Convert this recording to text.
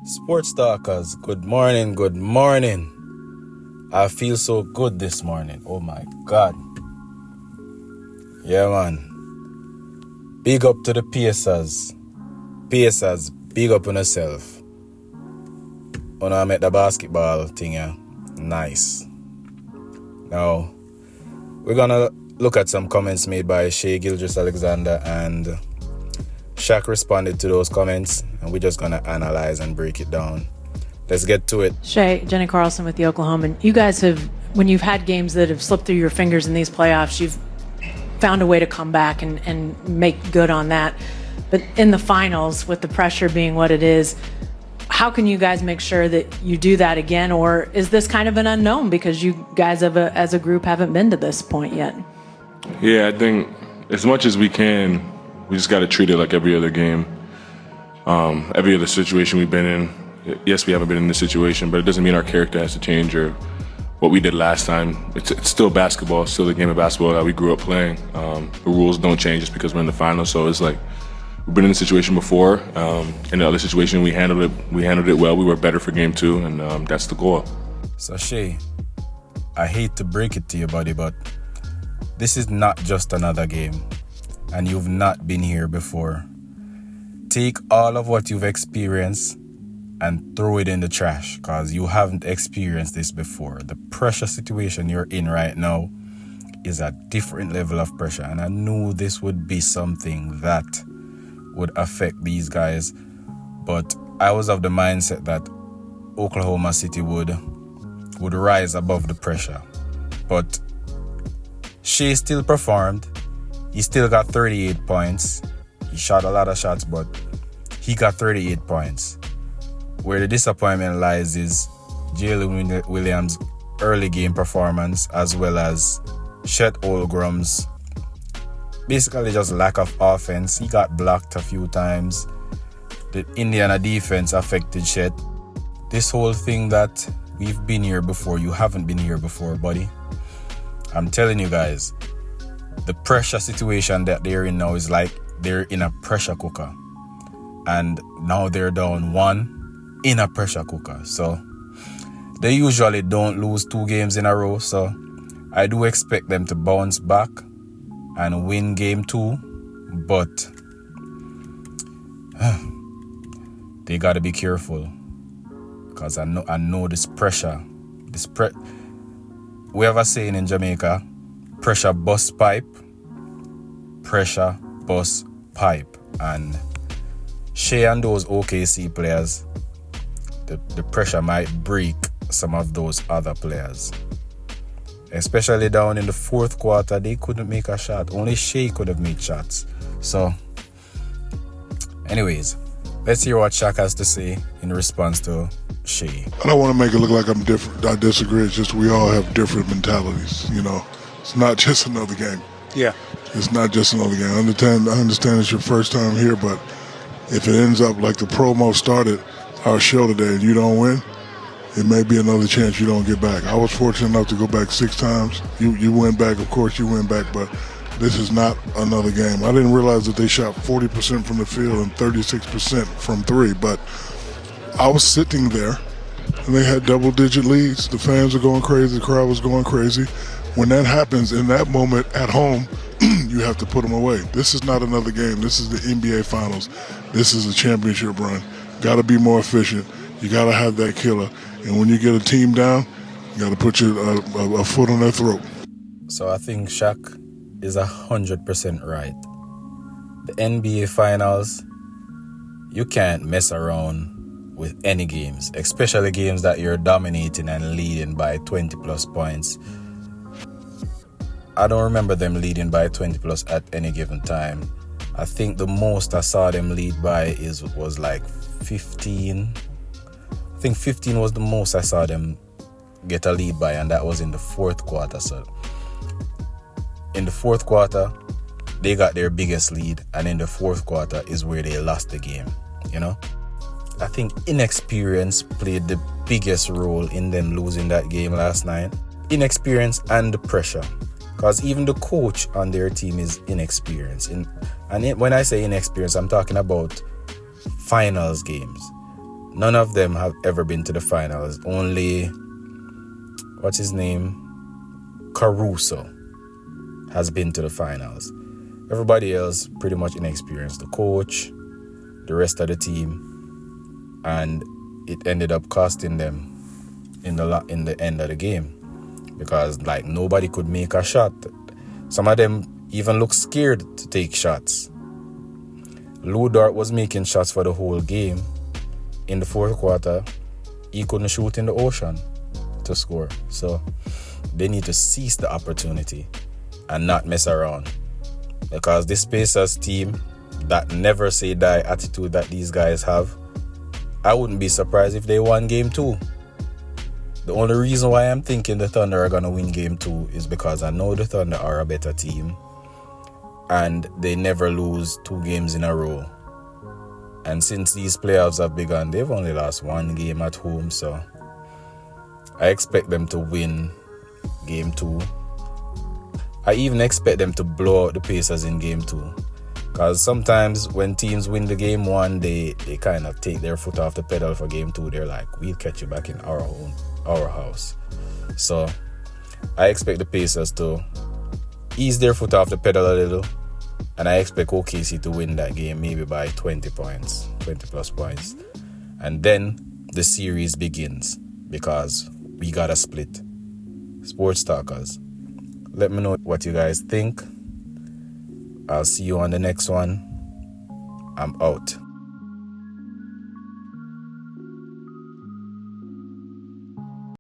Sports Talkers, good morning, good morning. I feel so good this morning. Oh my God. Yeah, man. Big up to the Pacers. Pacers, big up on yourself. When I met the basketball thing, yeah. Nice. Now, we're gonna look at some comments made by Shai, Gilgeous-Alexander, and Shaq responded to those comments, and we're just gonna analyze and break it down. Let's get to it. Shai, Jenny Carlson with the Oklahoman. You guys have, when you've had games that have slipped through your fingers in these playoffs, you've found a way to come back and make good on that. But in the finals, with the pressure being what it is, how can you guys make sure that you do that again? Or is this kind of an unknown because you guys as a group haven't been to this point yet? Yeah, I think as much as we can, we just got to treat it like every other game. Every other situation we've been in. Yes, we haven't been in this situation, but it doesn't mean our character has to change or what we did last time. It's still basketball, it's still the game of basketball that we grew up playing. The rules don't change just because we're in the finals. So it's like we've been in this situation before. In the other situation, we handled it well. We were better for game two, and that's the goal. So Shai, I hate to break it to you, buddy, but this is not just another game, and you've not been here before. Take all of what you've experienced and throw it in the trash, because you haven't experienced this before. The pressure situation you're in right now is a different level of pressure, and I knew this would be something that would affect these guys, but I was of the mindset that Oklahoma City would rise above the pressure. But Shai still performed. He still got 38 points. He shot a lot of shots, but he got 38 points. Where the disappointment lies is Jalen Williams' early game performance, as well as Chet Holmgren's basically just lack of offense. He got blocked a few times. The Indiana defense affected Chet. This whole thing that we've been here before, you haven't been here before, buddy. I'm telling you guys, the pressure situation that they're in now is like they're in a pressure cooker. And now they're down one in a pressure cooker. So they usually don't lose 2 games in a row. So I do expect them to bounce back and win game 2. But they got to be careful, because I know this pressure. We have a saying in Jamaica, pressure bust pipe. Pressure bust pipe. And Shai and those OKC players, the pressure might break some of those other players. Especially down in the fourth quarter, they couldn't make a shot. Only Shai could have made shots. So, anyways, let's hear what Shaq has to say in response to Shai. I don't want to make it look like I'm different. I disagree. It's just we all have different mentalities, you know. It's not just another game. Yeah. It's not just another game. I understand it's your first time here, but if it ends up like the promo started our show today and you don't win, it may be another chance you don't get back. I was fortunate enough to go back 6 times. You went back, of course you went back, but this is not another game. I didn't realize that they shot 40% from the field and 36% from 3, but I was sitting there and they had double-digit leads. The fans were going crazy. The crowd was going crazy. When that happens in that moment at home, you have to put them away. This is not another game. This is the NBA Finals. This is a championship run. Got to be more efficient. You got to have that killer. And when you get a team down, you got to put a foot on their throat. So I think Shaq is 100% right. The NBA Finals, you can't mess around with any games, especially games that you're dominating and leading by 20 plus points. I don't remember them leading by 20 plus at any given time. I think the most I saw them lead by was like 15. I think 15 was the most I saw them get a lead by, and that was in the fourth quarter. So in the fourth quarter, they got their biggest lead, and in the fourth quarter is where they lost the game, you know? I think inexperience played the biggest role in them losing that game last night. Inexperience and the pressure. Because even the coach on their team is inexperienced. And when I say inexperienced, I'm talking about finals games. None of them have ever been to the finals. Only, what's his name? Caruso has been to the finals. Everybody else pretty much inexperienced. The coach, the rest of the team, and it ended up costing them in the end of the game because like nobody could make a shot. Some of them even looked scared to take shots. Lou Dort was making shots for the whole game. In the fourth quarter, he couldn't shoot in the ocean to score. So they need to seize the opportunity and not mess around. Because this Pacers team, that never say die attitude that these guys have, I wouldn't be surprised if they won game 2. The only reason why I'm thinking the Thunder are going to win game 2 is because I know the Thunder are a better team and they never lose 2 games in a row. And since these playoffs have begun, they've only lost 1 game at home, so I expect them to win game 2. I even expect them to blow out the Pacers in game 2. Because sometimes when teams win the game 1, they kind of take their foot off the pedal for game 2. They're like, we'll catch you back in our house. So I expect the Pacers to ease their foot off the pedal a little. And I expect OKC to win that game maybe by 20 points, 20 plus points. And then the series begins because we got a split. Sports Talkers, let me know what you guys think. I'll see you on the next one. I'm out.